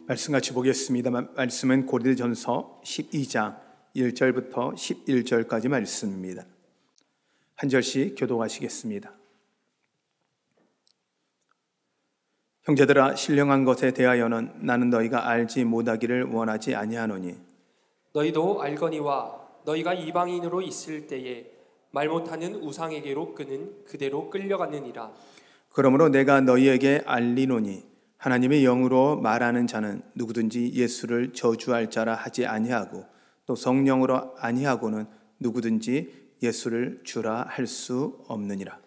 말씀 같이 보겠습니다. 말씀은 고린도전서 12장 1절부터 11절까지 말씀입니다. 한 절씩 교독하시겠습니다. 형제들아, 신령한 것에 대하여는 나는 너희가 알지 못하기를 원하지 아니하노니 너희도 알거니와 너희가 이방인으로 있을 때에 말 못하는 우상에게로 끄는 그대로 끌려갔느니라. 그러므로 내가 너희에게 알리노니 하나님의 영으로 말하는 자는 누구든지 예수를 저주할 자라 하지 아니하고 또 성령으로 아니하고는 누구든지 예수를 주라 할 수 없느니라.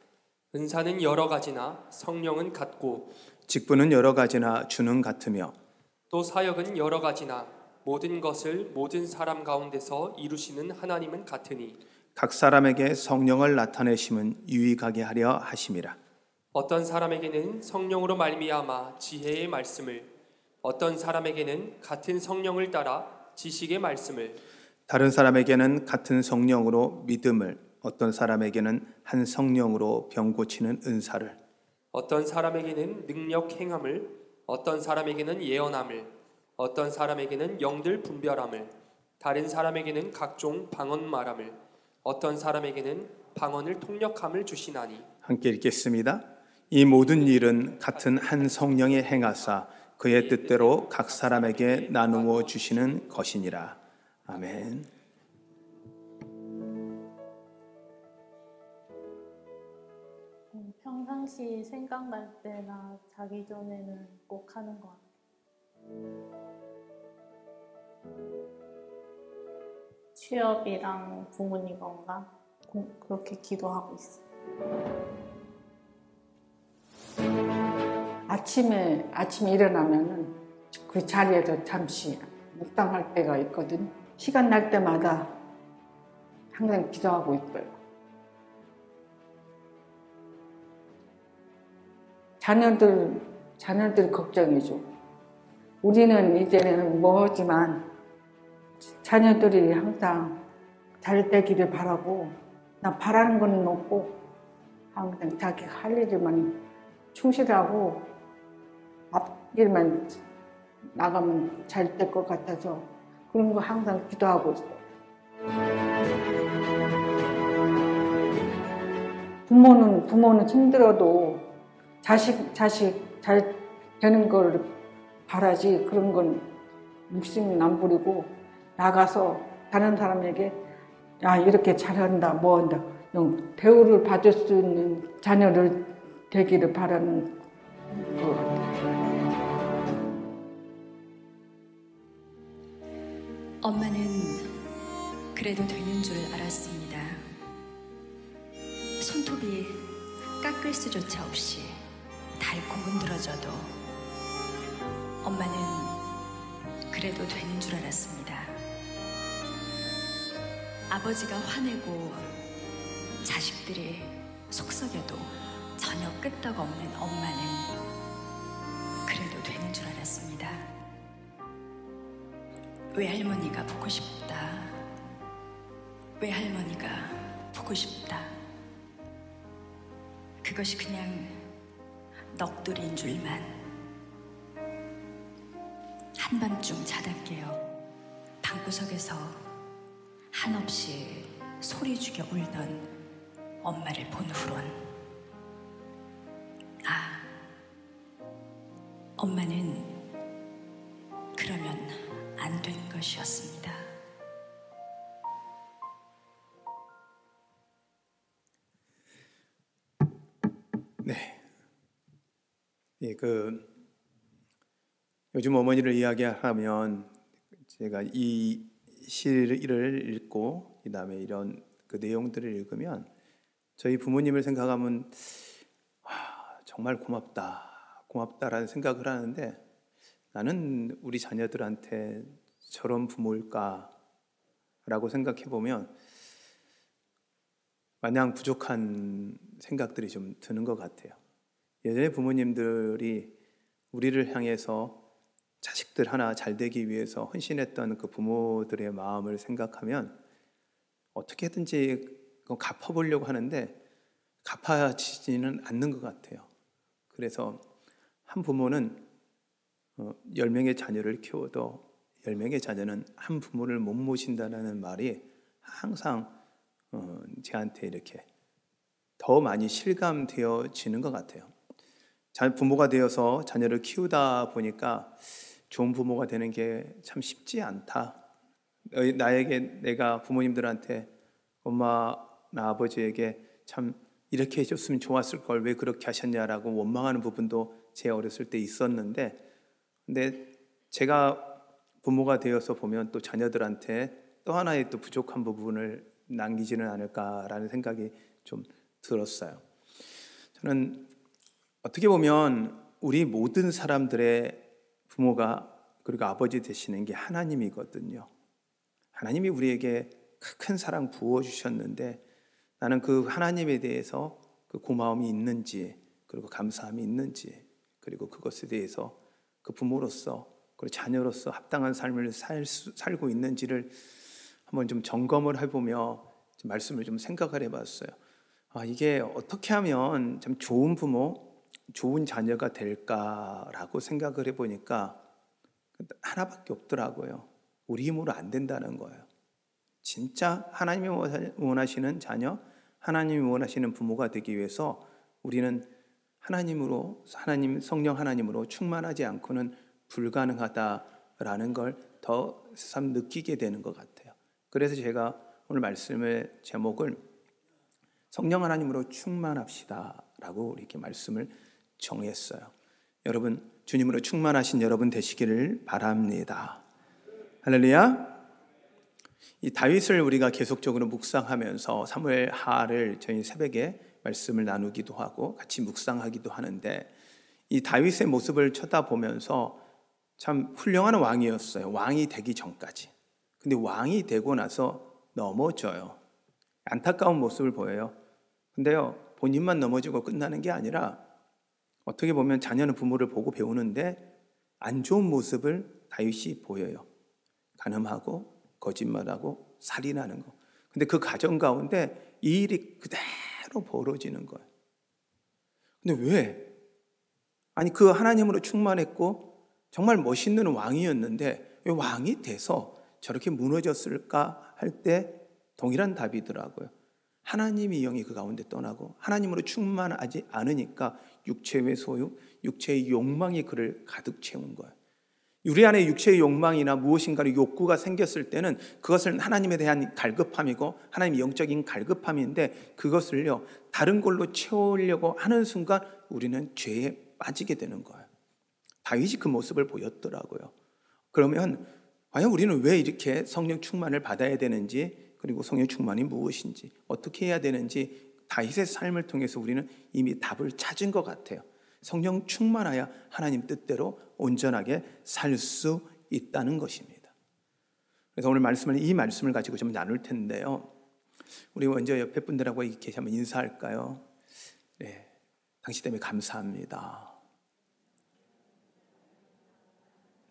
은사는 여러 가지나 성령은 같고 직분은 여러 가지나 주는 같으며 또 사역은 여러 가지나 모든 것을 모든 사람 가운데서 이루시는 하나님은 같으니 각 사람에게 성령을 나타내심은 유익하게 하려 하심이라. 어떤 사람에게는 성령으로 말미암아 지혜의 말씀을, 어떤 사람에게는 같은 성령을 따라 지식의 말씀을, 다른 사람에게는 같은 성령으로 믿음을, 어떤 사람에게는 한 성령으로 병 고치는 은사를, 어떤 사람에게는 능력 행함을, 어떤 사람에게는 예언함을, 어떤 사람에게는 영들 분별함을, 다른 사람에게는 각종 방언 말함을, 어떤 사람에게는 방언을 통역함을 주시나니. 함께 읽겠습니다. 이 모든 일은 같은 한 성령의 행하사 그의 뜻대로 각 사람에게 나누어 주시는 것이니라. 아멘. 평상시 생각날 때나 자기 전에는 꼭 하는 것 같아요. 취업이랑 부모님 건강 그렇게 기도하고 있어요. 아침에 일어나면은 그 자리에서 잠시 묵상할 때가 있거든. 시간 날 때마다 항상 기도하고 있고요. 자녀들 걱정이죠. 우리는 이제는 뭐지만 자녀들이 항상 잘 되기를 바라고, 나 바라는 건 없고 항상 자기 할 일만 충실하고 앞길만 나가면 잘 될 것 같아서 그런 거 항상 기도하고 있어요. 부모는 힘들어도 자식 잘 되는 걸 바라지, 그런 건 욕심은 안 부리고 나가서 다른 사람에게 야, 이렇게 잘한다, 뭐 한다, 대우를 받을 수 있는 자녀를 되기를 바라는 것 같아요. 엄마는 그래도 되는 줄 알았습니다. 손톱이 깎을 수조차 없이 달고 문드러져도 엄마는 그래도 되는 줄 알았습니다. 아버지가 화내고 자식들이 속썩여도 전혀 끄떡 없는 엄마는 그래도 되는 줄 알았습니다. 외할머니가 보고 싶다. 외할머니가 보고 싶다. 그것이 그냥 넋두리인 줄만. 한밤중 자다 깨어 방구석에서 한없이 소리 죽여 울던 엄마를 본 후론 엄마는 그러면 안 되는 것이었습니다. 네. 요즘 어머니를 이야기하면 제가 이 시를 읽고 그다음에 이런 그 내용들을 읽으면 저희 부모님을 생각하면 정말 고맙다라는 생각을 하는데, 나는 우리 자녀들한테 저런 부모일까라고 생각해 보면 마냥 부족한 생각들이 좀 드는 것 같아요. 예전에 부모님들이 우리를 향해서 자식들 하나 잘 되기 위해서 헌신했던 그 부모들의 마음을 생각하면 어떻게든지 갚아보려고 하는데 갚아지지는 않는 것 같아요. 그래서 한 부모는 10명의 자녀를 키워도 10명의 자녀는 한 부모를 못 모신다는 말이 항상 저한테 이렇게 더 많이 실감되어지는 것 같아요. 부모가 되어서 자녀를 키우다 보니까 좋은 부모가 되는 게 참 쉽지 않다. 내가 부모님들한테 엄마나 아버지에게 참 이렇게 해줬으면 좋았을 걸 왜 그렇게 하셨냐라고 원망하는 부분도 제 어렸을 때 있었는데, 근데 제가 부모가 되어서 보면 또 자녀들한테 또 하나의 또 부족한 부분을 남기지는 않을까라는 생각이 좀 들었어요. 저는 어떻게 보면 우리 모든 사람들의 부모가 그리고 아버지 되시는 게 하나님이거든요. 하나님이 우리에게 큰 사랑 부어주셨는데 나는 그 하나님에 대해서 그 고마움이 있는지 그리고 감사함이 있는지 그리고 그것에 대해서 그 부모로서 그리고 자녀로서 합당한 삶을 살고 있는지를 한번 좀 점검을 해보며 좀 말씀을 좀 생각을 해봤어요. 이게 어떻게 하면 참 좋은 부모, 좋은 자녀가 될까라고 생각을 해보니까 하나밖에 없더라고요. 우리 힘으로 안 된다는 거예요. 진짜 하나님이 원하시는 자녀, 하나님이 원하시는 부모가 되기 위해서 우리는 하나님 성령 하나님으로 충만하지 않고는 불가능하다라는 걸 더 새삼 느끼게 되는 것 같아요. 그래서 제가 오늘 말씀의 제목을 성령 하나님으로 충만합시다라고 이렇게 말씀을 정했어요. 여러분, 주님으로 충만하신 여러분 되시기를 바랍니다. 할렐루야. 이 다윗을 우리가 계속적으로 묵상하면서 사무엘 하를 저희 새벽에 말씀을 나누기도 하고 같이 묵상하기도 하는데, 이 다윗의 모습을 쳐다보면서 참 훌륭한 왕이었어요. 왕이 되기 전까지. 근데 왕이 되고 나서 넘어져요. 안타까운 모습을 보여요. 근데요, 본인만 넘어지고 끝나는 게 아니라 어떻게 보면 자녀는 부모를 보고 배우는데 안 좋은 모습을 다윗이 보여요. 간음하고 거짓말하고 살인하는 거. 근데 그 가정 가운데 이 일이 그대로 벌어지는 거예요. 근데 왜? 아니, 그 하나님으로 충만했고 정말 멋있는 왕이었는데 왜 왕이 돼서 저렇게 무너졌을까 할 때 동일한 답이더라고요. 하나님의 영이 그 가운데 떠나고 하나님으로 충만하지 않으니까 육체의 소유, 육체의 욕망이 그를 가득 채운 거예요. 우리 안에 육체의 욕망이나 무엇인가의 욕구가 생겼을 때는 그것은 하나님에 대한 갈급함이고 하나님의 영적인 갈급함인데, 그것을요 다른 걸로 채우려고 하는 순간 우리는 죄에 빠지게 되는 거예요. 다윗이 그 모습을 보였더라고요. 그러면 과연 우리는 왜 이렇게 성령 충만을 받아야 되는지, 그리고 성령 충만이 무엇인지, 어떻게 해야 되는지 다윗의 삶을 통해서 우리는 이미 답을 찾은 것 같아요. 성령 충만하여 하나님 뜻대로 온전하게 살 수 있다는 것입니다. 그래서 오늘 이 말씀을 가지고 좀 나눌 텐데요. 우리 먼저 옆에 분들하고 이렇게 한번 인사할까요? 네, 당신 때문에 감사합니다.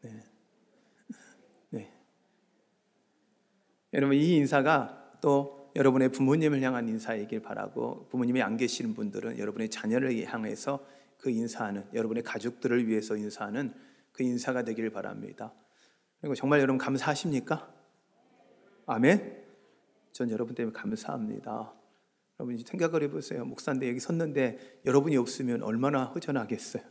네. 여러분, 이 인사가 또 여러분의 부모님을 향한 인사이길 바라고, 부모님이 안 계시는 분들은 여러분의 자녀를 향해서 그 인사하는, 여러분의 가족들을 위해서 인사하는 그 인사가 되기를 바랍니다. 그리고 정말 여러분 감사하십니까? 아멘. 전 여러분 때문에 감사합니다. 여러분 생각을 해보세요. 목사인데 여기 섰는데 여러분이 없으면 얼마나 허전하겠어요.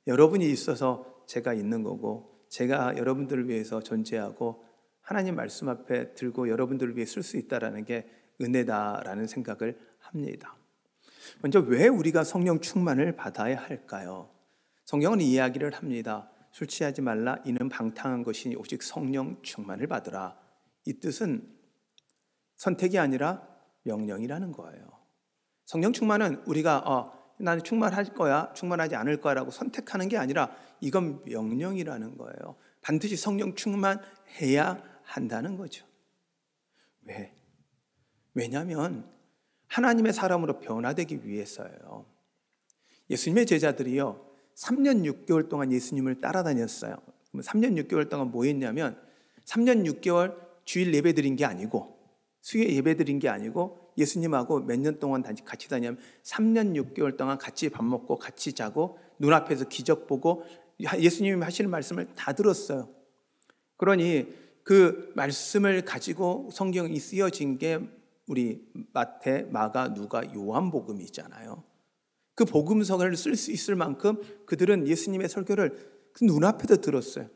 여러분이 있어서 제가 있는 거고, 제가 여러분들을 위해서 존재하고 하나님 말씀 앞에 들고 여러분들을 위해 쓸 수 있다는 게 은혜다라는 생각을 합니다. 먼저 왜 우리가 성령 충만을 받아야 할까요? 성경은 이야기를 합니다. 술 취하지 말라, 이는 방탕한 것이니 오직 성령 충만을 받으라. 이 뜻은 선택이 아니라 명령이라는 거예요. 성령 충만은 우리가 나는 충만할 거야, 충만하지 않을 거야라고 선택하는 게 아니라 이건 명령이라는 거예요. 반드시 성령 충만해야 한다는 거죠. 왜? 왜냐하면 하나님의 사람으로 변화되기 위해서예요. 예수님의 제자들이요 3년 6개월 동안 예수님을 따라다녔어요. 3년 6개월 동안 뭐 했냐면 3년 6개월 주일 예배 드린 게 아니고, 수요 예배 드린 게 아니고, 예수님하고 몇 년 동안 같이 다니면 3년 6개월 동안 같이 밥 먹고 같이 자고 눈앞에서 기적 보고 예수님이 하시는 말씀을 다 들었어요. 그러니 그 말씀을 가지고 성경이 쓰여진 게 우리 마태, 마가, 누가, 요한복음이잖아요. 그 복음서를 쓸 수 있을 만큼 그들은 예수님의 설교를 그 눈앞에서 들었어요.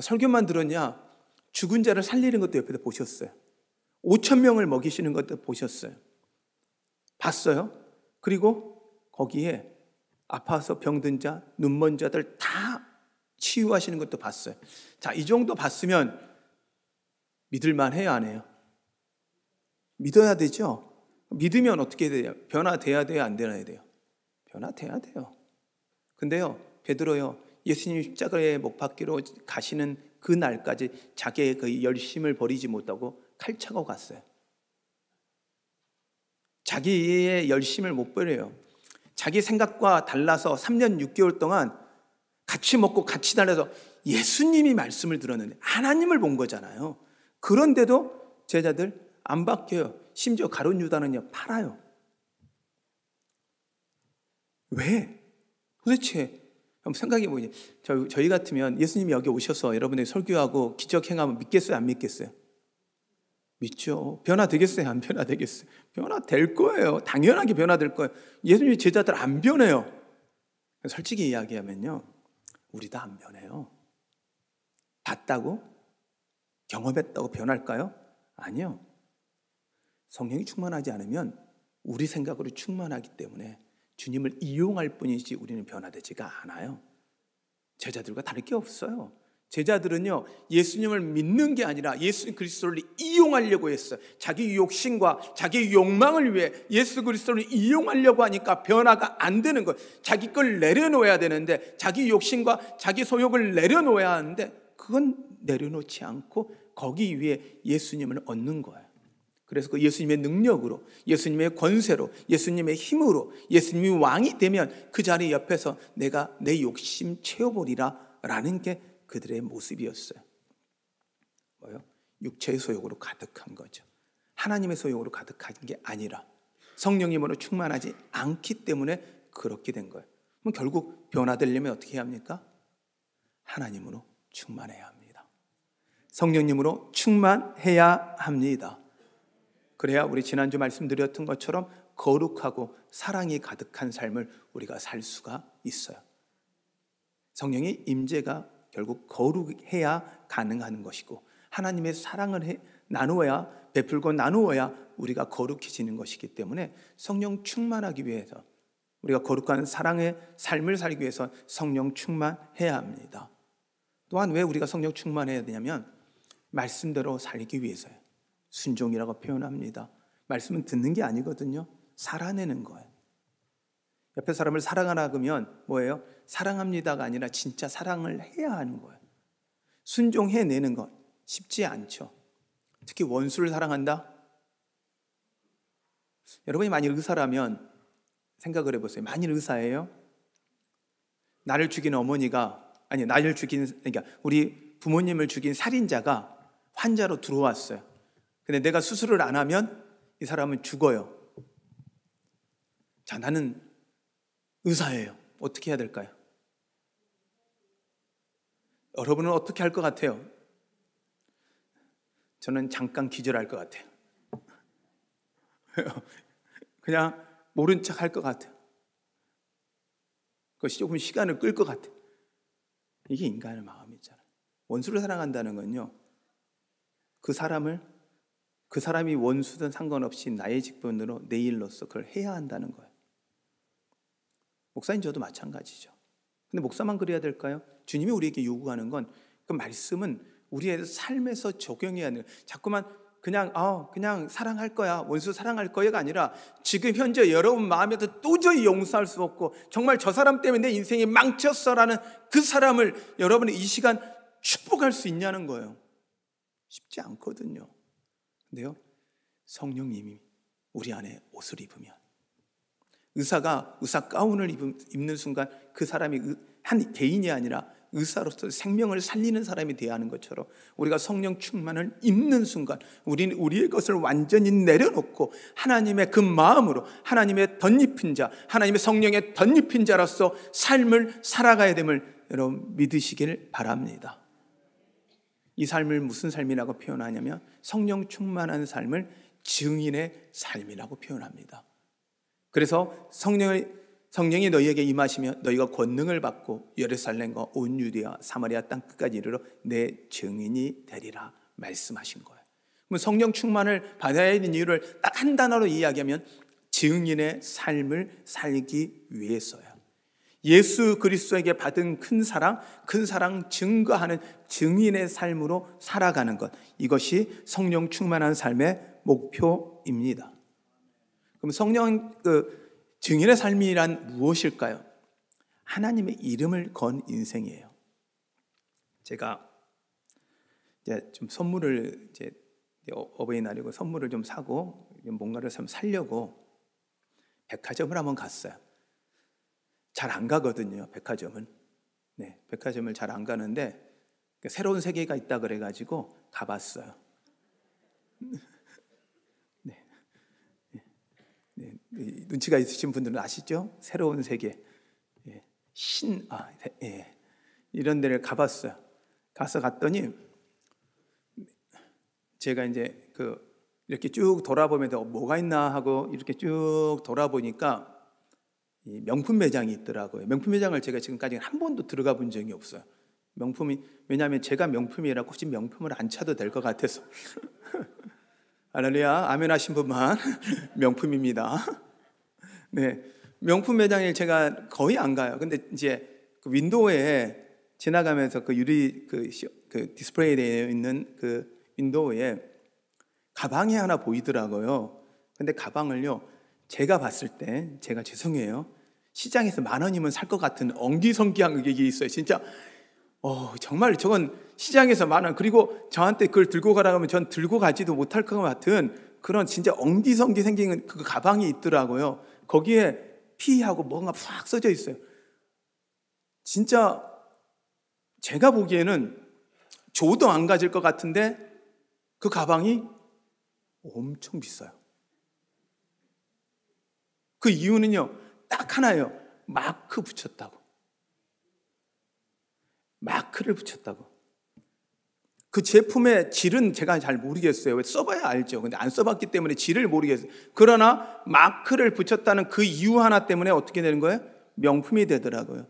설교만 들었냐? 죽은 자를 살리는 것도 옆에서 보셨어요. 5천 명을 먹이시는 것도 보셨어요. 봤어요. 그리고 거기에 아파서 병든 자, 눈먼 자들 다 치유하시는 것도 봤어요. 자, 이 정도 봤으면 믿을만 해요, 안 해요? 믿어야 되죠? 믿으면 어떻게 돼요? 변화돼야 돼요, 안 돼야 돼요? 변화돼야 돼요. 근데요, 베드로요, 예수님 십자가에 못 박기로 가시는 그 날까지 자기의 그 열심을 버리지 못하고 칼 차고 갔어요. 자기의 열심을 못 버려요. 자기 생각과 달라서 3년 6개월 동안 같이 먹고 같이 달려서 예수님이 말씀을 들었는데 하나님을 본 거잖아요. 그런데도 제자들 안 바뀌어요. 심지어 가룟 유다는요, 팔아요. 왜? 도대체 한번 생각해 보니 저희 같으면 예수님이 여기 오셔서 여러분들이 설교하고 기적 행하면 믿겠어요, 안 믿겠어요? 믿죠. 변화되겠어요, 안 변화되겠어요? 변화될 거예요. 당연하게 변화될 거예요. 예수님의 제자들 안 변해요. 솔직히 이야기하면요, 우리 다 안 변해요. 봤다고? 경험했다고 변할까요? 아니요. 성령이 충만하지 않으면 우리 생각으로 충만하기 때문에 주님을 이용할 뿐이지 우리는 변화되지가 않아요. 제자들과 다를 게 없어요. 제자들은요, 예수님을 믿는 게 아니라 예수 그리스도를 이용하려고 했어요. 자기 욕심과 자기 욕망을 위해 예수 그리스도를 이용하려고 하니까 변화가 안 되는 거예요. 자기 걸 내려놓아야 되는데, 자기 욕심과 자기 소욕을 내려놓아야 하는데 그건 내려놓지 않고 거기 위해 예수님을 얻는 거예요. 그래서 그 예수님의 능력으로, 예수님의 권세로, 예수님의 힘으로 예수님이 왕이 되면 그 자리 옆에서 내가 내 욕심 채워버리라 라는 게 그들의 모습이었어요. 뭐요? 육체의 소욕으로 가득한 거죠. 하나님의 소욕으로 가득한 게 아니라 성령님으로 충만하지 않기 때문에 그렇게 된 거예요. 그럼 결국 변화되려면 어떻게 해야 합니까? 하나님으로 충만해야 합니다. 성령님으로 충만해야 합니다. 그래야 우리 지난주 말씀드렸던 것처럼 거룩하고 사랑이 가득한 삶을 우리가 살 수가 있어요. 성령의 임재가 결국 거룩해야 가능한 것이고, 하나님의 사랑을 나누어야, 베풀고 나누어야 우리가 거룩해지는 것이기 때문에 성령 충만하기 위해서, 우리가 거룩한 사랑의 삶을 살기 위해서 성령 충만해야 합니다. 또한 왜 우리가 성령 충만해야 되냐면 말씀대로 살기 위해서요. 순종이라고 표현합니다. 말씀은 듣는 게 아니거든요. 살아내는 거예요. 옆에 사람을 사랑하라 그러면 뭐예요? 사랑합니다가 아니라 진짜 사랑을 해야 하는 거예요. 순종해내는 건 쉽지 않죠. 특히 원수를 사랑한다? 여러분이 만일 의사라면 생각을 해보세요. 만일 의사예요? 나를 죽인 어머니가, 아니 나를 죽인, 그러니까 우리 부모님을 죽인 살인자가 환자로 들어왔어요. 근데 내가 수술을 안 하면 이 사람은 죽어요. 자, 나는 의사예요. 어떻게 해야 될까요? 여러분은 어떻게 할 것 같아요? 저는 잠깐 기절할 것 같아요. 그냥 모른 척 할 것 같아요. 그것이 조금 시간을 끌 것 같아요. 이게 인간의 마음이잖아요. 원수를 사랑한다는 건요, 그 사람이 원수든 상관없이 나의 직분으로 내 일로서 그걸 해야 한다는 거예요. 목사님 저도 마찬가지죠. 근데 목사만 그래야 될까요? 주님이 우리에게 요구하는 건 그 말씀은 우리의 삶에서 적용해야 하는, 자꾸만 그냥 사랑할 거야, 원수 사랑할 거야가 아니라 지금 현재 여러분 마음에도 도저히 용서할 수 없고 정말 저 사람 때문에 내 인생이 망쳤어라는 그 사람을 여러분이 이 시간 축복할 수 있냐는 거예요. 쉽지 않거든요. 근데요, 성령님이 우리 안에 옷을 입으면, 의사가 의사 가운을 입는 순간 그 사람이 한 개인이 아니라 의사로서 생명을 살리는 사람이 되어야 하는 것처럼 우리가 성령 충만을 입는 순간 우리는 우리의 것을 완전히 내려놓고 하나님의 그 마음으로 하나님의 덧입힌 자, 하나님의 성령의 덧입힌 자로서 삶을 살아가야 됨을 여러분 믿으시길 바랍니다. 이 삶을 무슨 삶이라고 표현하냐면 성령 충만한 삶을 증인의 삶이라고 표현합니다. 그래서 성령이 너희에게 임하시며 너희가 권능을 받고 예루살렘과 온 유대와 사마리아 땅 끝까지 이르러 내 증인이 되리라 말씀하신 거예요. 그럼 성령 충만을 받아야 하는 이유를 딱 한 단어로 이야기하면 증인의 삶을 살기 위해서요. 예수 그리스도에게 받은 큰 사랑 증거하는 증인의 삶으로 살아가는 것, 이것이 성령 충만한 삶의 목표입니다. 그럼 증인의 삶이란 무엇일까요? 하나님의 이름을 건 인생이에요. 제가 이제 좀 선물을 어버이날이고 선물을 좀 사고 뭔가를 좀 사려고 백화점을 한번 갔어요. 잘 안 가거든요, 백화점은. 네, 백화점을 잘 안 가는데 새로운 세계가 있다 그래가지고 가봤어요. 네, 눈치가 있으신 분들은 아시죠? 새로운 세계, 이런 데를 가봤어요. 갔더니 제가 이제 이렇게 쭉 돌아보면서 뭐가 있나 하고 이렇게 쭉 돌아보니까 이 명품 매장이 있더라고요. 명품 매장을 제가 지금까지 한 번도 들어가 본 적이 없어요. 왜냐하면 제가 명품이라 굳이 명품을 안 차도 될 것 같아서. 할렐루야, 아멘 하신 분만 명품입니다. 네, 명품 매장에 제가 거의 안 가요. 근데 이제 그 윈도우에 지나가면서 그 유리 그 디스플레이 되어 있는 그 윈도우에 가방이 하나 보이더라고요. 근데 가방을요, 제가 봤을 때, 제가 죄송해요, 시장에서 10,000원이면 살 것 같은 엉기성기한 가격이 있어요. 진짜 정말 저건 시장에서 10,000원, 그리고 저한테 그걸 들고 가라고 하면 전 들고 가지도 못할 것 같은 그런 진짜 엉기성기 생긴 그 가방이 있더라고요. 거기에 P하고 뭔가 팍 써져 있어요. 진짜 제가 보기에는 줘도 안 가질 것 같은데 그 가방이 엄청 비싸요. 그 이유는요, 딱 하나예요. 마크 붙였다고. 마크를 붙였다고. 그 제품의 질은 제가 잘 모르겠어요. 써봐야 알죠. 근데 안 써봤기 때문에 질을 모르겠어요. 그러나 마크를 붙였다는 그 이유 하나 때문에 어떻게 되는 거예요? 명품이 되더라고요.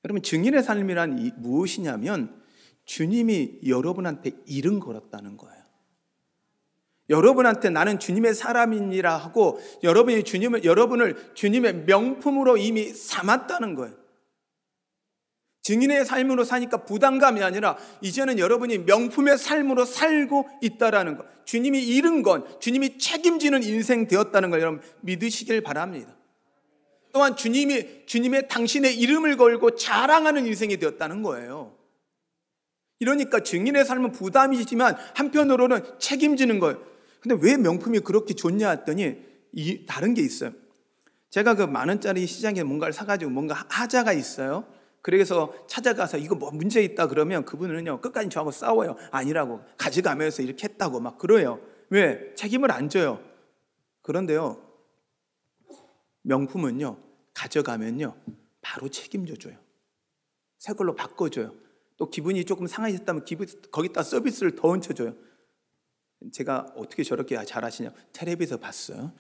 여러분, 증인의 삶이란 무엇이냐면 주님이 여러분한테 이름 걸었다는 거예요. 여러분한테 나는 주님의 사람이니라 하고 여러분을 주님의 명품으로 이미 삼았다는 거예요. 증인의 삶으로 사니까 부담감이 아니라 이제는 여러분이 명품의 삶으로 살고 있다라는 것, 주님이 이룬 것, 주님이 책임지는 인생 되었다는 걸 여러분 믿으시길 바랍니다. 또한 주님의 당신의 이름을 걸고 자랑하는 인생이 되었다는 거예요. 이러니까 증인의 삶은 부담이지만 한편으로는 책임지는 거예요. 근데 왜 명품이 그렇게 좋냐 했더니 다른 게 있어요. 제가 그 10,000원짜리 시장에 뭔가를 사가지고 뭔가 하자가 있어요. 그래서 찾아가서 이거 뭐 문제 있다 그러면 그분은요 끝까지 저하고 싸워요. 아니라고, 가져가면서 이렇게 했다고 막 그래요. 왜? 책임을 안 져요. 그런데요, 명품은요 가져가면요 바로 책임져줘요. 새 걸로 바꿔줘요. 또 기분이 조금 상하셨다면 거기다 서비스를 더 얹혀줘요. 제가 어떻게 저렇게 잘하시냐, 텔레비에서 봤어요.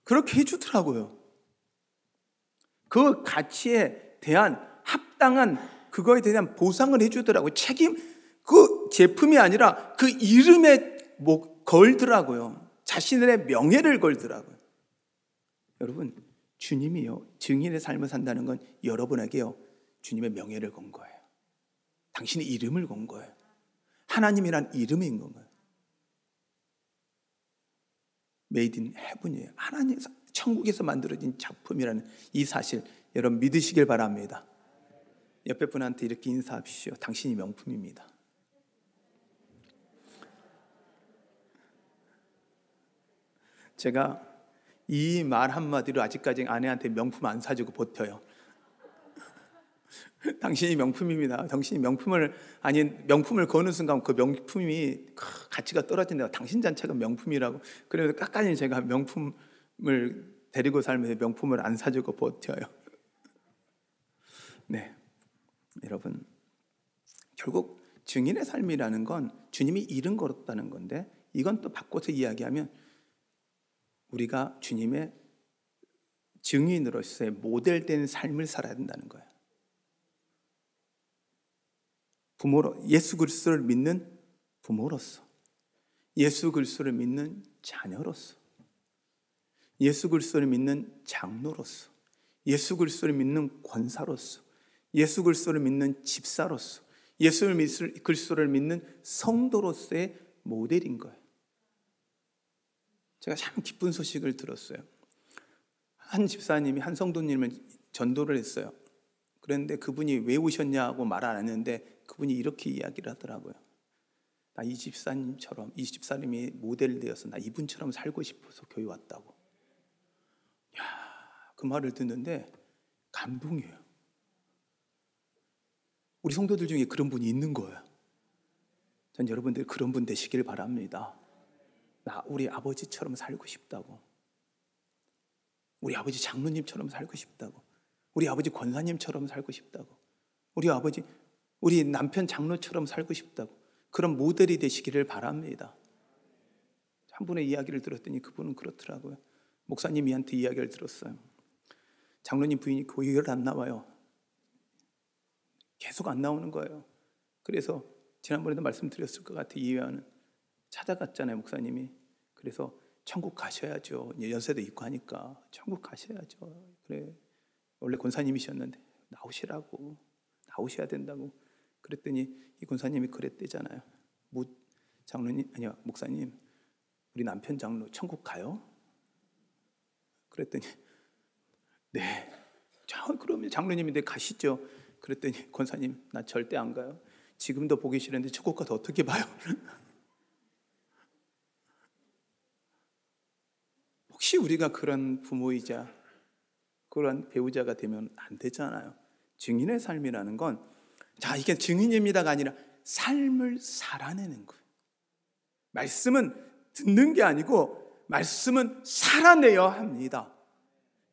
그렇게 해주더라고요. 그 가치에 대한 합당한 그거에 대한 보상을 해주더라고요. 그 제품이 아니라 그 이름에 걸더라고요. 자신의 명예를 걸더라고요. 여러분, 주님이요 증인의 삶을 산다는 건 여러분에게요 주님의 명예를 건 거예요. 당신의 이름을 건 거예요. 하나님이란 이름인 거예요. 메이드 인 헤븐이에요. 하나님 천국에서 만들어진 작품이라는 이 사실 여러분 믿으시길 바랍니다. 옆에 분한테 이렇게 인사하십시오. 당신이 명품입니다. 제가 이 말 한마디로 아직까지 아내한테 명품 안 사주고 버텨요. 당신이 명품입니다. 당신이 명품을 거는 순간 그 명품이 가치가 떨어진다. 당신 자체가 명품이라고. 그래서 끝까지 제가 명품을 데리고 살면서 명품을 안 사주고 버텨요. 네, 여러분, 결국 증인의 삶이라는 건 주님이 이룬 거였다는 건데, 이건 또 바꿔서 이야기하면 우리가 주님의 증인으로서의 모델된 삶을 살아야 된다는 거예요. 부모로, 예수 그리스도를 믿는 부모로서, 예수 그리스도를 믿는 자녀로서, 예수 그리스도를 믿는 장로로서, 예수 그리스도를 믿는 권사로서, 예수 그리스도를 믿는 집사로서, 예수 그리스도를 믿는 성도로서의 모델인 거예요. 제가 참 기쁜 소식을 들었어요. 한 집사님이 한 성도님을 전도를 했어요. 그런데 그분이 왜 오셨냐고 말 안 했는데 그분이 이렇게 이야기를 하더라고요. 나 이 집사님처럼, 이 집사님이 모델 되어서 나 이분처럼 살고 싶어서 교회 왔다고. 야, 그 말을 듣는데 감동이에요. 우리 성도들 중에 그런 분이 있는 거예요. 전 여러분들 그런 분 되시길 바랍니다. 나 우리 아버지처럼 살고 싶다고, 우리 아버지 장로님처럼 살고 싶다고, 우리 아버지 권사님처럼 살고 싶다고, 우리 남편 장로처럼 살고 싶다고, 그런 모델이 되시기를 바랍니다. 한 분의 이야기를 들었더니 그분은 그렇더라고요. 목사님이한테 이야기를 들었어요. 장로님 부인이 교회를 안 나와요. 계속 안 나오는 거예요. 그래서 지난번에도 말씀드렸을 것 같아요. 이회와는 찾아갔잖아요, 목사님이. 그래서 천국 가셔야죠. 연세도 있고 하니까 천국 가셔야죠. 그래, 원래 권사님이셨는데 나오셔야 된다고. 그랬더니 이 권사님이 그랬대잖아요. 목사님, 우리 남편 장로 천국 가요? 그랬더니 네. 그러면 장로님인데 가시죠. 그랬더니 권사님, 나 절대 안 가요. 지금도 보기 싫은데 천국 가서 어떻게 봐요? 혹시 우리가 그런 부모이자 그런 배우자가 되면 안 되잖아요. 증인의 삶이라는 건, 자, 이게 증인입니다가 아니라 삶을 살아내는 거예요. 말씀은 듣는 게 아니고 말씀은 살아내야 합니다.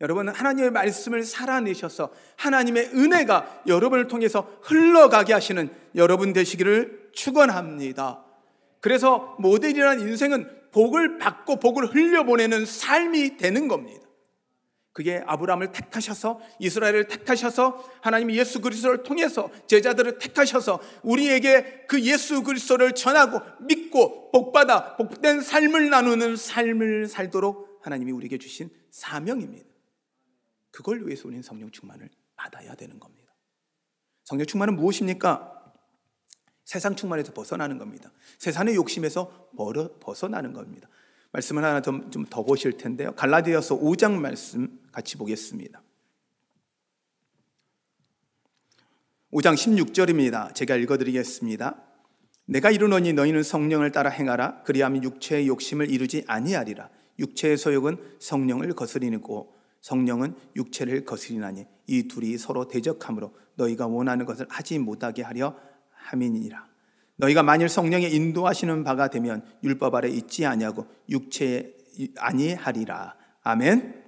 여러분은 하나님의 말씀을 살아내셔서 하나님의 은혜가 여러분을 통해서 흘러가게 하시는 여러분 되시기를 축원합니다. 그래서 모델이라는 인생은 복을 받고 복을 흘려보내는 삶이 되는 겁니다. 그게 아브라함을 택하셔서, 이스라엘을 택하셔서, 하나님이 예수 그리스도를 통해서 제자들을 택하셔서 우리에게 그 예수 그리스도를 전하고 믿고 복받아 복된 삶을 나누는 삶을 살도록 하나님이 우리에게 주신 사명입니다. 그걸 위해서 우리는 성령 충만을 받아야 되는 겁니다. 성령 충만은 무엇입니까? 세상 충만에서 벗어나는 겁니다. 세상의 욕심에서 벗어나는 겁니다. 말씀을 하나 좀 더 보실 텐데요. 갈라디아서 5장 말씀 같이 보겠습니다. 5장 16절입니다. 제가 읽어드리겠습니다. 내가 이르노니 너희는 성령을 따라 행하라. 그리하면 육체의 욕심을 이루지 아니하리라. 육체의 소욕은 성령을 거스리고 성령은 육체를 거스리나니 이 둘이 서로 대적하므로 너희가 원하는 것을 하지 못하게 하려 함이니라. 너희가 만일 성령의 인도하시는 바가 되면 율법 아래 있지 아니하고 육체에 아니하리라. 아멘.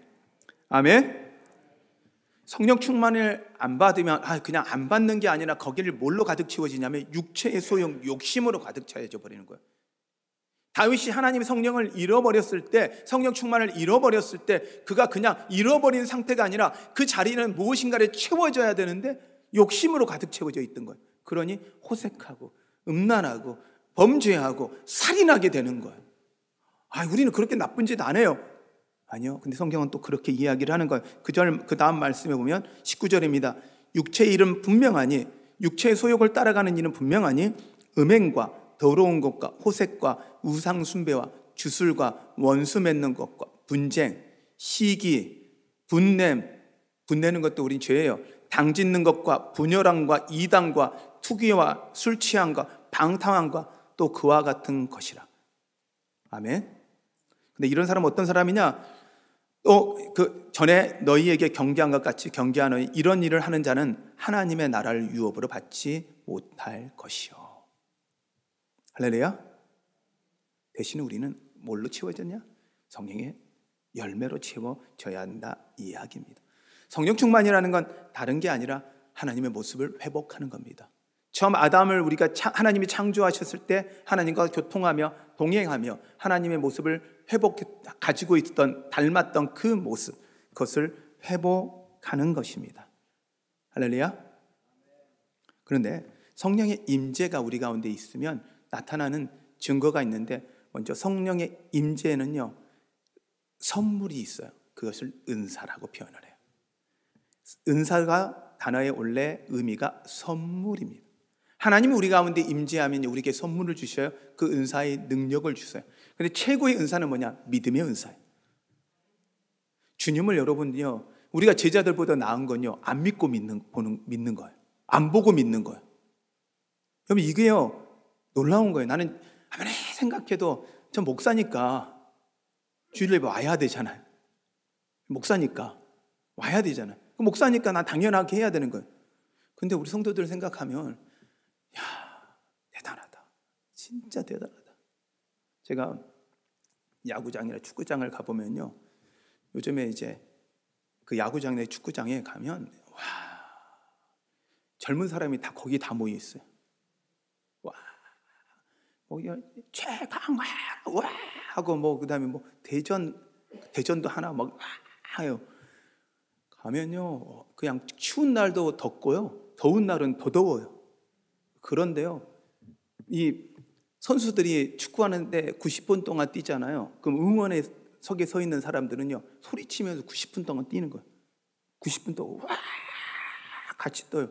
아멘. 성령 충만을 안 받으면 그냥 안 받는 게 아니라 거기를 뭘로 가득 채워지냐면 육체의 소용, 욕심으로 가득 채워져 버리는 거예요. 다윗이 하나님의 성령을 잃어버렸을 때, 성령 충만을 잃어버렸을 때 그가 그냥 잃어버린 상태가 아니라 그 자리는 무엇인가를 채워져야 되는데 욕심으로 가득 채워져 있던 거예요. 그러니 호색하고 음란하고 범죄하고 살인하게 되는 거예요. 우리는 그렇게 나쁜 짓 안 해요. 아니요. 근데 성경은 또 그렇게 이야기를 하는 거예요. 그 다음 말씀에 보면 19절입니다. 육체의 일은 분명하니, 육체의 소욕을 따라가는 일은 분명하니 음행과 더러운 것과 호색과 우상 숭배와 주술과 원수 맺는 것과 분쟁, 시기, 분내는 것도 우린 죄예요. 당짓는 것과 분열함과 이단과 투기와 술 취함과 방탕함과 또 그와 같은 것이라. 아멘. 근데 이런 사람은 어떤 사람이냐? 그 전에 너희에게 경계한 것 같이 경계하는 이런 일을 하는 자는 하나님의 나라를 유업으로 받지 못할 것이요. 할렐루야. 대신 우리는 뭘로 채워졌냐? 성령의 열매로 채워져야 한다 이 이야기입니다. 성령 충만이라는 건 다른 게 아니라 하나님의 모습을 회복하는 겁니다. 처음 아담을 우리가 하나님이 창조하셨을 때 하나님과 교통하며 동행하며 하나님의 모습을 가지고 있던 닮았던 그 모습, 그것을 회복하는 것입니다. 할렐루야. 그런데 성령의 임재가 우리 가운데 있으면 나타나는 증거가 있는데, 먼저 성령의 임재에는요 선물이 있어요. 그것을 은사라고 표현을 해요. 은사가 단어의 원래 의미가 선물입니다. 하나님이 우리 가운데 임재하면 우리에게 선물을 주셔요. 그 은사의 능력을 주세요. 그런데 최고의 은사는 뭐냐? 믿음의 은사예요. 주님을 여러분요, 우리가 제자들보다 나은 건요, 안 믿고 믿는 거예요. 안 보고 믿는 거예요. 여러분, 이게요 놀라운 거예요. 나는 아무리 생각해도 전 목사니까 주일에 와야 되잖아요. 목사니까 와야 되잖아요. 목사니까 난 당연하게 해야 되는 거예요. 근데 우리 성도들을 생각하면 대단하다. 진짜 대단하다. 제가 야구장이나 축구장을 가보면요, 요즘에 이제 그 야구장이나 축구장에 가면 젊은 사람이 다 거기 다 모여 있어요. 거기 최강화 하고 그다음에 대전도 하나 막 해요. 가면요 그냥 추운 날도 덥고요, 더운 날은 더 더워요. 그런데요, 이 선수들이 축구하는데 90분 동안 뛰잖아요. 그럼 응원석에 서 있는 사람들은요 소리치면서 90분 동안 뛰는 거예요. 90분 동안 같이 떠요.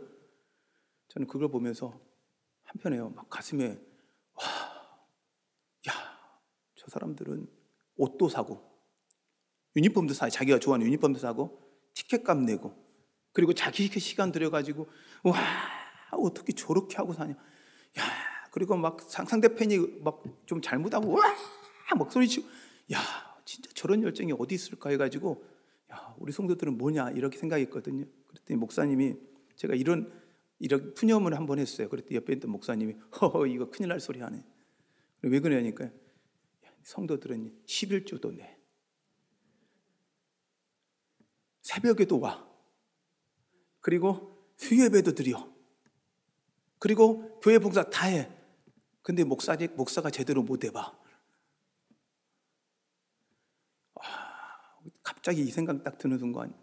저는 그걸 보면서 한편에요 막 가슴에 저 사람들은 옷도 사고 유니폼도 사고, 자기가 좋아하는 유니폼도 사고 티켓값 내고, 그리고 자기 시간 들여가지고 어떻게 저렇게 하고 사냐. 그리고 막 상대편이 막 좀 잘못하고 막 소리치고, 진짜 저런 열정이 어디 있을까 해가지고 우리 성도들은 뭐냐 이렇게 생각했거든요. 그랬더니 목사님이, 제가 이런 푸념을 한번 했어요. 그랬더니 옆에 있던 목사님이 이거 큰일 날 소리 하네. 왜 그러냐니까요, 성도들은 11조도 내, 새벽에도 와, 그리고 수요예배도 드려, 그리고 교회 봉사 다 해. 근데 목사가 제대로 못 해봐. 갑자기 이 생각 딱 드는 순간,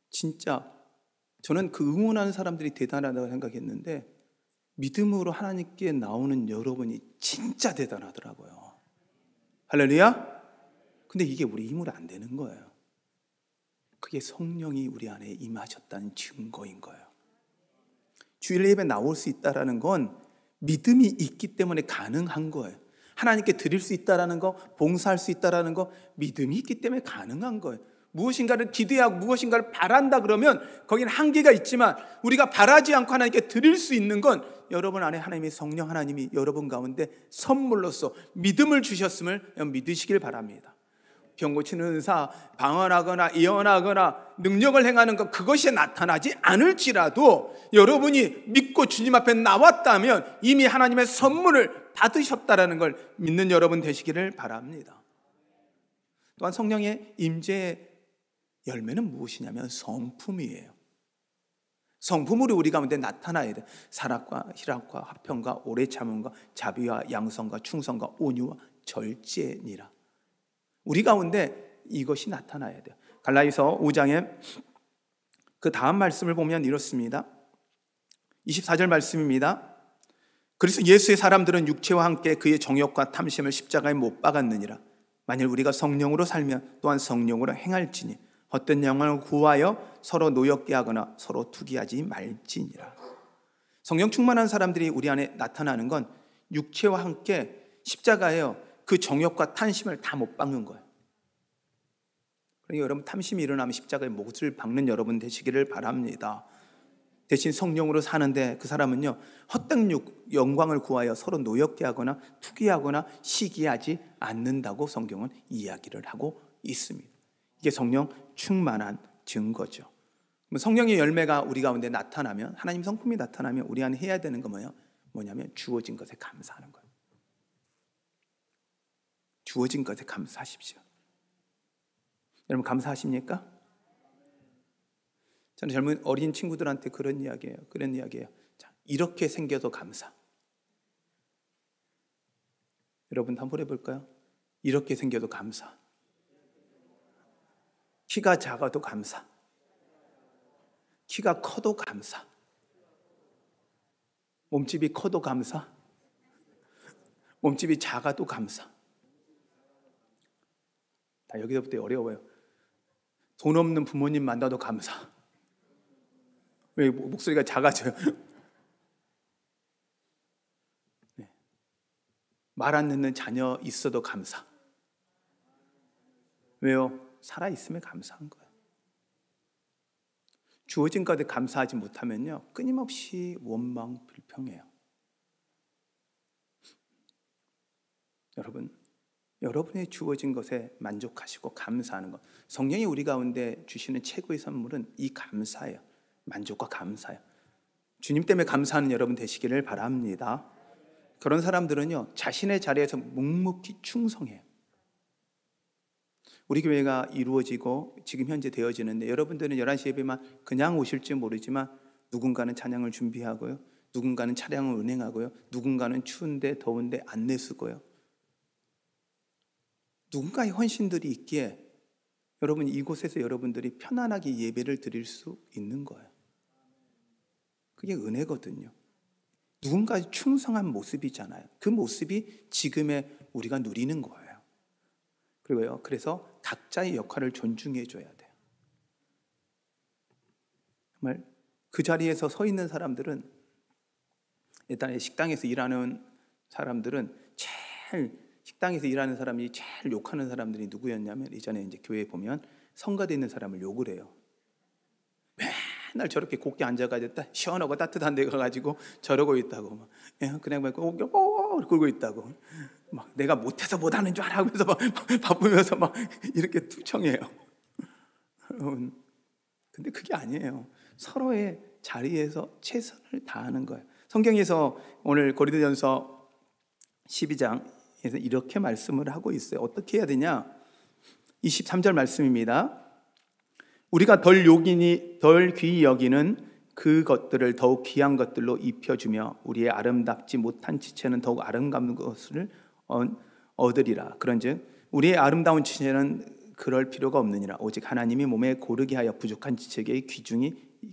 진짜 저는 그 응원하는 사람들이 대단하다고 생각했는데, 믿음으로 하나님께 나오는 여러분이 진짜 대단하더라고요. 할렐루야. 근데 이게 우리 힘으로 안 되는 거예요. 그게 성령이 우리 안에 임하셨다는 증거인 거예요. 주일 예배 나올 수 있다는 건 믿음이 있기 때문에 가능한 거예요. 하나님께 드릴 수 있다는 거, 봉사할 수 있다는 거, 믿음이 있기 때문에 가능한 거예요. 무엇인가를 기대하고 무엇인가를 바란다 그러면 거기는 한계가 있지만, 우리가 바라지 않고 하나님께 드릴 수 있는 건 여러분 안에 하나님의 성령 하나님이 여러분 가운데 선물로서 믿음을 주셨음을 믿으시길 바랍니다. 병 고치는 은사, 방언하거나 예언하거나 능력을 행하는 것, 그것이 나타나지 않을지라도 여러분이 믿고 주님 앞에 나왔다면 이미 하나님의 선물을 받으셨다라는 걸 믿는 여러분 되시기를 바랍니다. 또한 성령의 임재의 열매는 무엇이냐면 성품이에요. 성품으로 우리 가운데 나타나야 돼. 사랑과 희락과 화평과 오래 참음과 자비와 양성과 충성과 온유와 절제니라. 우리 가운데 이것이 나타나야 돼요. 갈라디아서 5장에 그 다음 말씀을 보면 이렇습니다. 24절 말씀입니다. 그래서 예수의 사람들은 육체와 함께 그의 정욕과 탐심을 십자가에 못 박았느니라. 만일 우리가 성령으로 살면 또한 성령으로 행할지니 헛된 영광을 구하여 서로 노엽게 하거나 서로 투기하지 말지니라. 성령 충만한 사람들이 우리 안에 나타나는 건 육체와 함께 십자가에요 그 정욕과 탐심을 다 못 박는 거예요. 그러니까 여러분, 탐심이 일어나면 십자가에 못을 박는 여러분 되시기를 바랍니다. 대신 성령으로 사는데 그 사람은요, 헛된 영광을 구하여 서로 노엽게 하거나 투기하거나 시기하지 않는다고 성경은 이야기를 하고 있습니다. 이게 성령 충만한 증거죠. 성령의 열매가 우리 가운데 나타나면, 하나님 성품이 나타나면 우리 안에 해야 되는 건 뭐냐면 주어진 것에 감사하는 거예요. 주어진 것에 감사하십시오. 여러분 감사하십니까? 저는 젊은 어린 친구들한테 그런 이야기예요. 자, 이렇게 생겨도 감사. 여러분도 한번 해볼까요? 이렇게 생겨도 감사. 키가 작아도 감사. 키가 커도 감사. 몸집이 커도 감사. 몸집이 작아도 감사. 다 여기서부터 어려워요. 돈 없는 부모님 만나도 감사. 왜 목소리가 작아져요? 네. 말 안 듣는 자녀 있어도 감사. 왜요? 살아있음에 감사한 거예요. 주어진 것에 감사하지 못하면요, 끊임없이 원망 불평해요. 여러분의 주어진 것에 만족하시고 감사하는 것. 성령이 우리 가운데 주시는 최고의 선물은 이 감사예요. 만족과 감사예요. 주님 때문에 감사하는 여러분 되시기를 바랍니다. 그런 사람들은요, 자신의 자리에서 묵묵히 충성해요. 우리 교회가 이루어지고 지금 현재 되어지는데, 여러분들은 11시 예배만 그냥 오실지 모르지만 누군가는 찬양을 준비하고요, 누군가는 차량을 운행하고요, 누군가는 추운데 더운데 안내 쓰고요. 누군가의 헌신들이 있기에 여러분 이곳에서 여러분들이 편안하게 예배를 드릴 수 있는 거예요. 그게 은혜거든요. 누군가의 충성한 모습이잖아요. 그 모습이 지금의 우리가 누리는 거예요. 그리고요, 그래서 각자의 역할을 존중해 줘야 돼요. 정말 그 자리에서 서 있는 사람들은, 일단 식당에서 일하는 사람들은 식당에서 일하는 사람이 제일 욕하는 사람들이 누구였냐면, 이전에 이제 교회에 보면 성가대 있는 사람을 욕을 해요. 맨날 저렇게 곱게 앉아가지고 시원하고 따뜻한 데 가가지고 저러고 있다고, 그냥 막 굴고 있다고, 막 내가 못해서 못하는 줄 알아 하면서 막 바쁘면서 막 이렇게 투청해요. 여러분, 근데 그게 아니에요. 서로의 자리에서 최선을 다하는 거예요. 성경에서 오늘 고린도전서 12장에서 이렇게 말씀을 하고 있어요. 어떻게 해야 되냐? 23절 말씀입니다. 우리가 덜 요기니 덜 귀히 여기는 그것들을 더욱 귀한 것들로 입혀주며 우리의 아름답지 못한 지체는 더욱 아름다운 것을 얻으리라. 그런즉 우리의 아름다운 지체는 그럴 필요가 없느니라. 오직 하나님이 몸에 고르게 하여 부족한 지체에게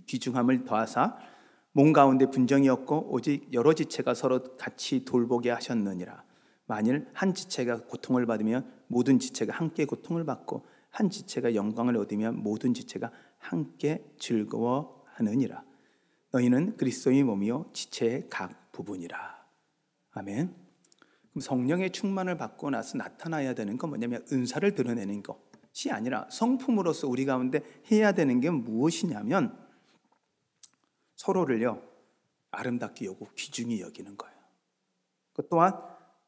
귀중함을 더하사 몸 가운데 분정이 없고 오직 여러 지체가 서로 같이 돌보게 하셨느니라. 만일 한 지체가 고통을 받으면 모든 지체가 함께 고통을 받고 한 지체가 영광을 얻으면 모든 지체가 함께 즐거워하느니라. 너희는 그리스도의 몸이요 지체의 각 부분이라. 아멘. 그럼 성령의 충만을 받고 나서 나타나야 되는 건 뭐냐면 은사를 드러내는 것이 아니라 성품으로서 우리 가운데 해야 되는 게 무엇이냐면 서로를요 아름답게 여기고 귀중히 여기는 거예요. 그 또한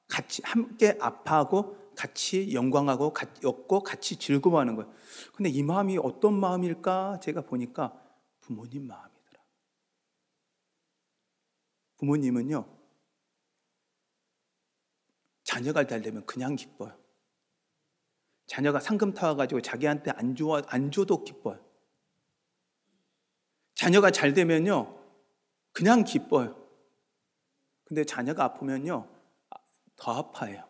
같이 함께 아파하고 같이 영광하고 엮고 같이 즐거워하는 거예요. 근데 이 마음이 어떤 마음일까? 제가 보니까 부모님 마음이더라. 부모님은요 자녀가 잘 되면 그냥 기뻐요. 자녀가 상금 타와가지고 자기한테 안 줘도 기뻐요. 자녀가 잘 되면요 그냥 기뻐요. 근데 자녀가 아프면요 더 아파해요.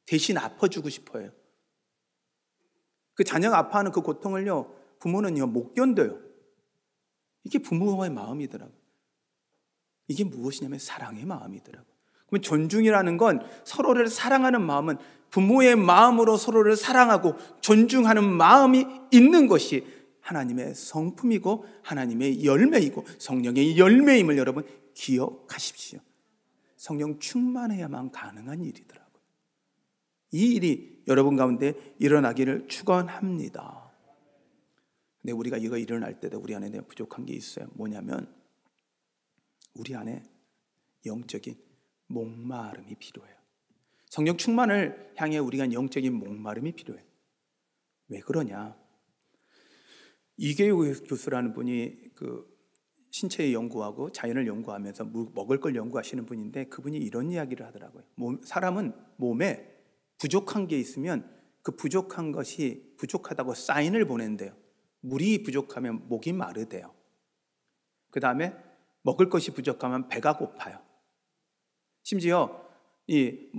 대신 아파주고 싶어요. 그 자녀가 아파하는 그 고통을요 부모는요 못 견뎌요. 이게 부모의 마음이더라고요. 이게 무엇이냐면 사랑의 마음이더라고요. 그럼 존중이라는 건 서로를 사랑하는 마음은 부모의 마음으로 서로를 사랑하고 존중하는 마음이 있는 것이 하나님의 성품이고 하나님의 열매이고 성령의 열매임을 여러분 기억하십시오. 성령 충만해야만 가능한 일이더라고요. 이 일이 여러분 가운데 일어나기를 축원합니다. 근데 우리가 이거 일어날 때도 우리 안에 부족한 게 있어요. 뭐냐면 우리 안에 영적인 목마름이 필요해요. 성령 충만을 향해 우리가 영적인 목마름이 필요해요. 왜 그러냐? 이계우 교수라는 분이 신체의 연구하고 자연을 연구하면서 먹을 걸 연구하시는 분인데, 그분이 이런 이야기를 하더라고요. 사람은 몸에 부족한 게 있으면 그 부족한 것이 부족하다고 사인을 보낸대요. 물이 부족하면 목이 마르대요. 그 다음에 먹을 것이 부족하면 배가 고파요. 심지어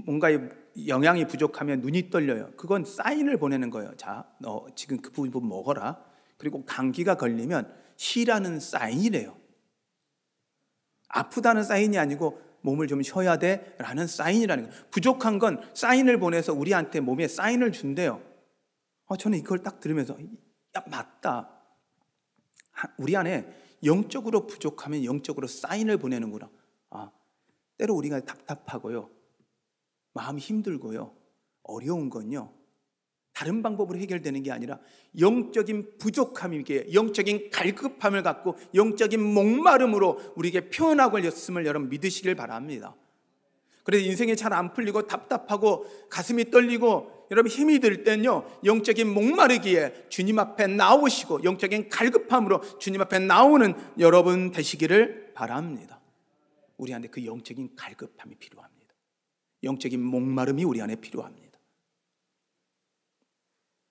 뭔가의 영양이 부족하면 눈이 떨려요. 그건 사인을 보내는 거예요. 자, 너 지금 그 부분 먹어라. 그리고 감기가 걸리면 쉬라는 사인이래요. 아프다는 사인이 아니고 몸을 좀 쉬어야 돼 라는 사인이라는 거예요. 부족한 건 사인을 보내서 우리한테 몸에 사인을 준대요. 저는 이걸 딱 들으면서 야, 맞다. 우리 안에 영적으로 부족하면 영적으로 사인을 보내는구나. 때로 우리가 답답하고요, 마음이 힘들고요, 어려운 건요, 다른 방법으로 해결되는 게 아니라 영적인 부족함이기에 영적인 갈급함을 갖고 영적인 목마름으로 우리에게 표현하고 있음을 여러분 믿으시길 바랍니다. 그래서 인생이 잘 안 풀리고 답답하고 가슴이 떨리고 여러분 힘이 들 땐요, 영적인 목마르기에 주님 앞에 나오시고 영적인 갈급함으로 주님 앞에 나오는 여러분 되시기를 바랍니다. 우리 안에 그 영적인 갈급함이 필요합니다. 영적인 목마름이 우리 안에 필요합니다.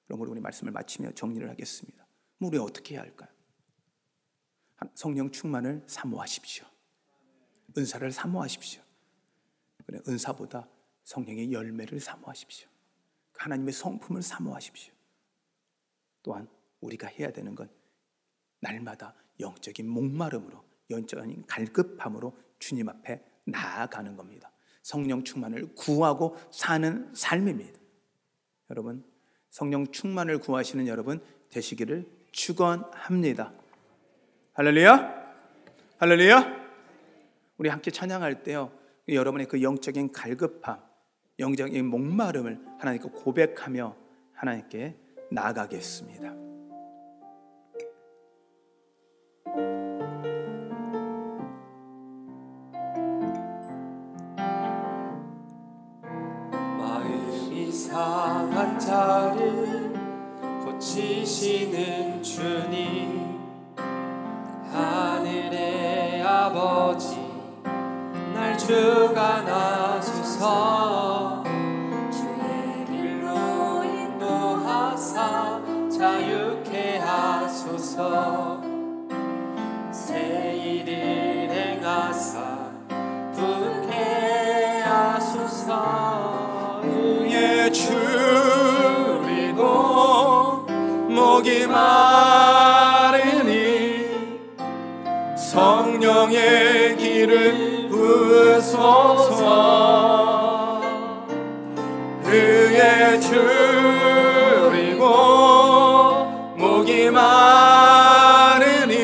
그러므로 우리 말씀을 마치며 정리를 하겠습니다. 우리 어떻게 해야 할까요? 성령 충만을 사모하십시오. 은사를 사모하십시오. 그래, 은사보다 성령의 열매를 사모하십시오. 하나님의 성품을 사모하십시오. 또한 우리가 해야 되는 건 날마다 영적인 목마름으로, 영적인 갈급함으로 주님 앞에 나아가는 겁니다. 성령 충만을 구하고 사는 삶입니다. 여러분, 성령 충만을 구하시는 여러분 되시기를 축원합니다. 할렐루야! 할렐루야! 우리 함께 찬양할 때요, 여러분의 그 영적인 갈급함, 영적인 목마름을 하나님께 고백하며 하나님께 나아가겠습니다. 마음이 상한 자를 고치시는 주님, 하늘의 아버지 날 주관하소서. 주의 길로 인도하사 자유케 하소서. 새 일을 행하사 부게 하소서. 의에 줄이고 목이 마르니 성령의 길을 부으소서. 의에 줄이고 목이 마르니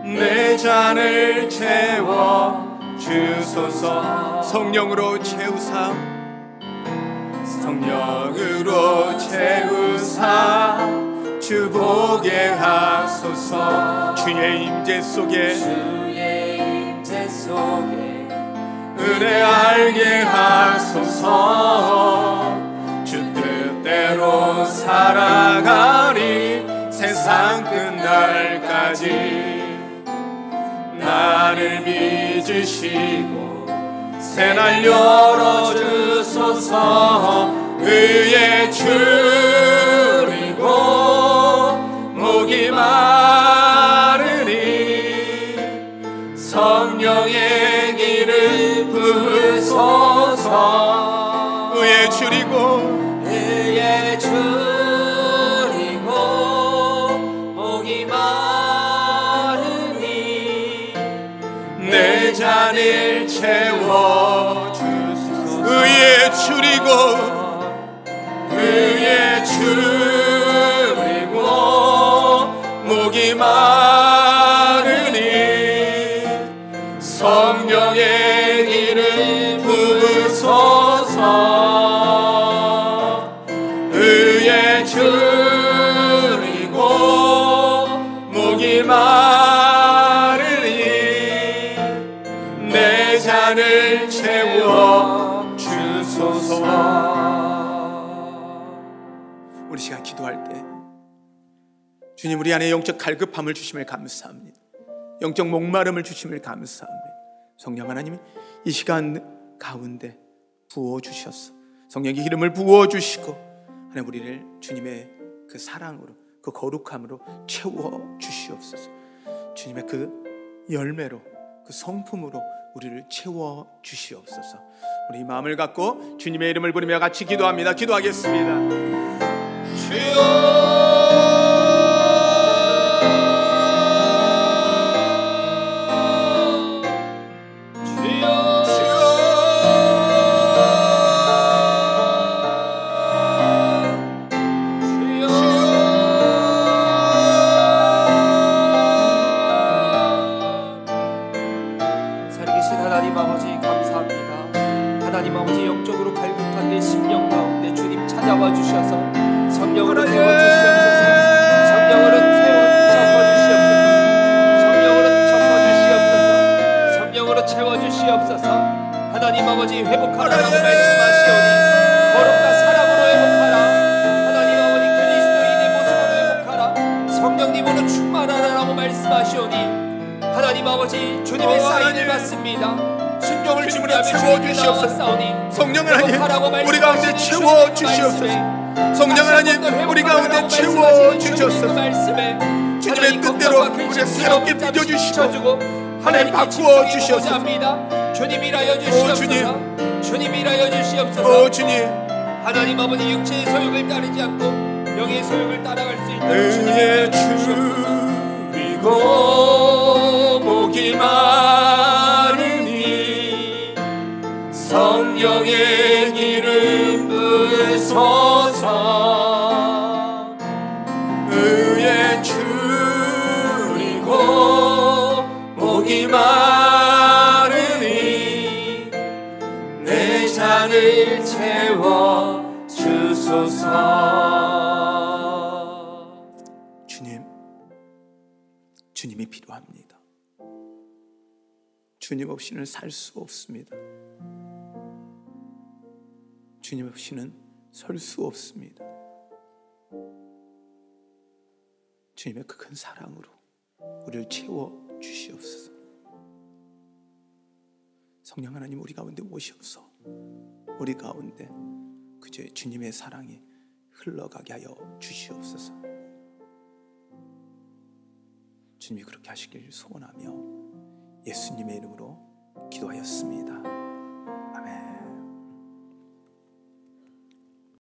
내 잔을 채워 주소서. 성령으로 채우사, 성령으로 채우사 주 보게 하소서. 주의 임재 속에, 주의 임재 속에 은혜 알게 하소서. 주 뜻대로 살아가리 세상 끝날까지. 나를 믿으시고 새날 열어주소서. 의에 줄이고 목이 마르니 성령의 길을 부으소서. 의에 줄이고, 의에 줄이고 목이 마르니 내 잔을 채워주소서. 의에 줄이고, 의에 줄이고 목이 마르니 성령의 길을 부으소서. 의에 줄이고 목이 마르니 우리 시간 기도할 때 주님, 우리 안에 영적 갈급함을 주심을 감사합니다. 영적 목마름을 주심을 감사합니다. 성령 하나님이 이 시간 가운데 부어주셔서 성령의 기름을 부어주시고 하나님, 우리를 주님의 그 사랑으로, 그 거룩함으로 채워주시옵소서. 주님의 그 열매로, 그 성품으로 우리를 채워주시옵소서. 우리 마음을 갖고 주님의 이름을 부르며 같이 기도합니다. 기도하겠습니다. 주여, 성령 하나님, 우리 가운데 채워주시옵소서. 성령 하나님, 우리 가운데 채워주시옵소서. 주님의 뜻대로 우리를 새롭게 빚어주시고 하나님 바꾸어 주시옵소서. 주님 일하여 주시옵소서. 주님 일하여 주시옵소서. 주님, 하나님 아버지, 육체의 소욕을 따르지 않고 영의 소욕을 따라갈 수 있도록 주님의 줄이고 목이 마르니 성령의 기름 부으소서. 의에 줄이고 목이 마르니 내 잔을 채워 주소서. 주님이 필요합니다. 주님 없이는 살 수 없습니다. 주님 없이는 설 수 없습니다. 주님의 그 큰 사랑으로 우리를 채워 주시옵소서. 성령 하나님, 우리 가운데 오셔서 우리 가운데 그저 주님의 사랑이 흘러가게 하여 주시옵소서. 주님이 그렇게 하시길 소원하며 예수님의 이름으로 기도하였습니다.